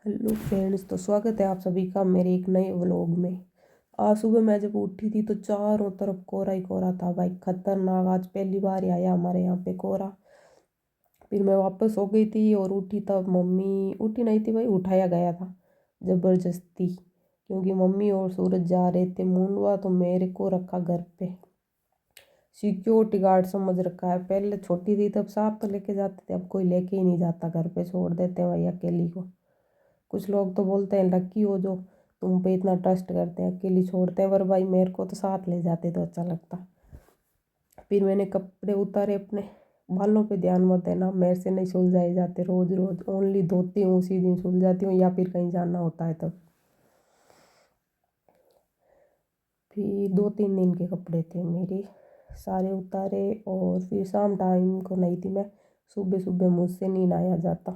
Hello friends, तो स्वागत है आप सभी का मेरे एक नए व्लॉग में। आज सुबह मैं जब उठी थी तो चारों तरफ कोहरा ही कोहरा था भाई, खतरनाक। आज पहली बार ही आया हमारे यहाँ पे कोहरा। फिर मैं वापस सो गई थी और उठी तब मम्मी उठी नहीं थी भाई, उठाया गया था ज़बरदस्ती, क्योंकि मम्मी और सूरज जा रहे थे मुंडवा, तो मेरे को रखा घर पे। सिक्योरिटी गार्ड समझ रखा है। पहले छोटी थी तब साथ तो लेके जाते थे, अब कोई लेके ही नहीं जाता, घर पे छोड़ देते हैं भाई अकेली को। कुछ लोग तो बोलते हैं लकी हो जो तुम पे इतना ट्रस्ट करते हैं, अकेली छोड़ते हैं, पर भाई मेरे को तो साथ ले जाते तो अच्छा लगता। फिर मैंने कपड़े उतारे अपने। बालों पे ध्यान मत देना, मेरे से नहीं सुलझाए जाते रोज रोज, ओनली धोती हूँ उसी दिन सुलझाती हूँ, या फिर कहीं जाना होता है तब। फिर 2-3 दिन के कपड़े थे मेरे, सारे उतारे। और फिर शाम टाइम को नहीं थी मैं। सुबह सुबह मुझसे नहीं नहाया जाता,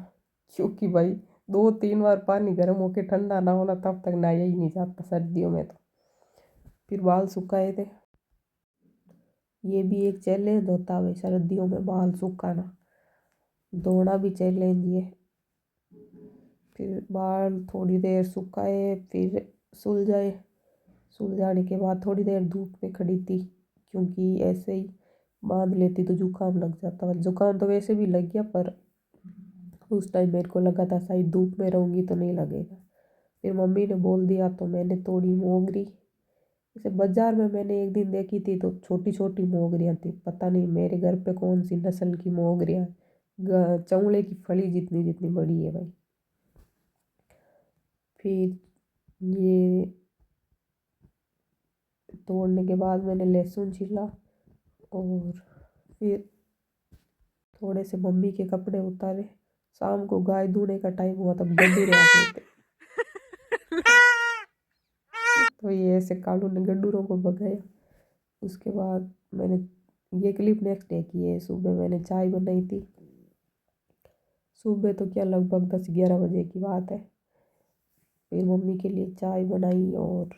क्योंकि भाई 2-3 बार पानी गर्म होके ठंडा ना होना तब तक नहाया ही नहीं जाता सर्दियों में तो। फिर बाल सुखाए थे। ये भी एक चैलेंज होता है सर्दियों में, बाल सुखाना, धोना भी चैलेंज ये। फिर बाल थोड़ी देर सुखाए, फिर सुलझाए। सुलझाने के बाद थोड़ी देर धूप में खड़ी थी, क्योंकि ऐसे ही बांध लेती तो जुकाम लग जाता। जुकाम तो वैसे भी लग गया, पर उस टाइम मेरे को लगा था शायद धूप में रहूँगी तो नहीं लगेगा। फिर मम्मी ने बोल दिया तो मैंने तोड़ी मोगरी। जैसे बाजार में मैंने एक दिन देखी थी तो छोटी छोटी मोगरियाँ थी, पता नहीं मेरे घर पे कौन सी नस्ल की मोगरियाँ, चौंले की फली जितनी जितनी बड़ी है भाई। फिर ये तोड़ने के बाद मैंने लहसुन छीला, और फिर थोड़े से मम्मी के कपड़े उतारे। शाम को गाय दूने का टाइम हुआ तब गड्डूरे आ गए थे, तो ये ऐसे कालू ने गड्डूरों को भगाया। उसके बाद मैंने ये क्लिप नेक्स्ट डे की है। सुबह मैंने चाय बनाई थी। सुबह तो क्या, लगभग 10-11 बजे की बात है। फिर मम्मी के लिए चाय बनाई, और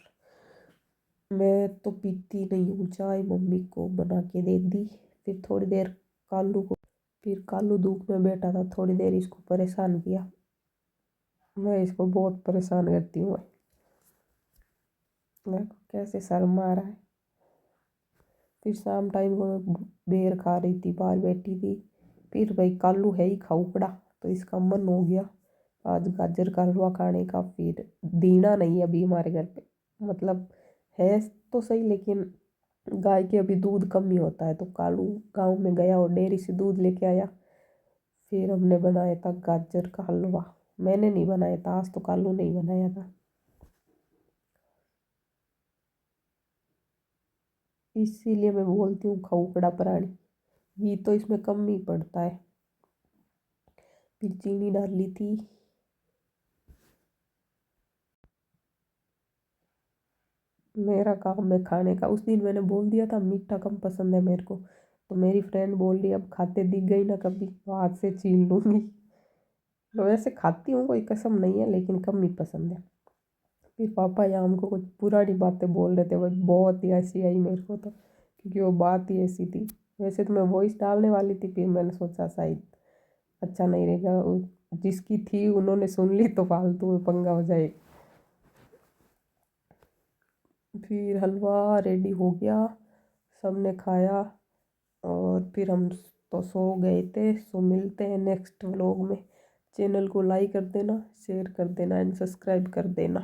मैं तो पीती नहीं हूँ चाय, मम्मी को बना के दे दी। फिर थोड़ी देर कालू को फिर कालू धूप में बैठा था, थोड़ी देर इसको परेशान किया। मैं इसको बहुत परेशान करती हूँ। मेरे को कैसे शर्म आ रहा है। फिर शाम टाइम को मैं बेर खा रही थी, बाहर बैठी थी। फिर भाई कालू है ही खाऊकड़ा, तो इसका मन हो गया आज गाजर का हलवा खाने का। फिर दीना नहीं है अभी हमारे घर पे, मतलब है तो सही, लेकिन गाय के अभी दूध कम ही होता है, तो कालू गांव में गया और डेयरी से दूध लेके आया। फिर हमने बनाया था गाजर का हलवा। मैंने नहीं बनाया था आज, तो कालू ने ही बनाया था। इसीलिए मैं बोलती हूँ खाऊकड़ा प्राणी। घी तो इसमें कम ही पड़ता है। फिर चीनी डाली थी। मेरा काम है खाने का। उस दिन मैंने बोल दिया था मीठा कम पसंद है मेरे को, तो मेरी फ्रेंड बोल रही अब खाते दिख गई ना कभी तो हाथ से छीन लूँगी। तो वैसे खाती हूँ, कोई कसम नहीं है, लेकिन कम ही पसंद है। फिर पापा यहाँ हमको कुछ पुरानी बातें बोल रहे थे भाई, बहुत ही हंसी आई मेरे को तो, क्योंकि वो बात ही ऐसी थी। वैसे तो मैं वॉइस डालने वाली थी, फिर मैंने सोचा शायद अच्छा नहीं रहेगा, जिसकी थी उन्होंने सुन ली तो फालतू में पंगा हो जाए। फिर हलवा रेडी हो गया, सबने खाया, और फिर हम तो सो गए थे। सो मिलते हैं नेक्स्ट व्लॉग में। चैनल को लाइक कर देना, शेयर कर देना एंड सब्सक्राइब कर देना।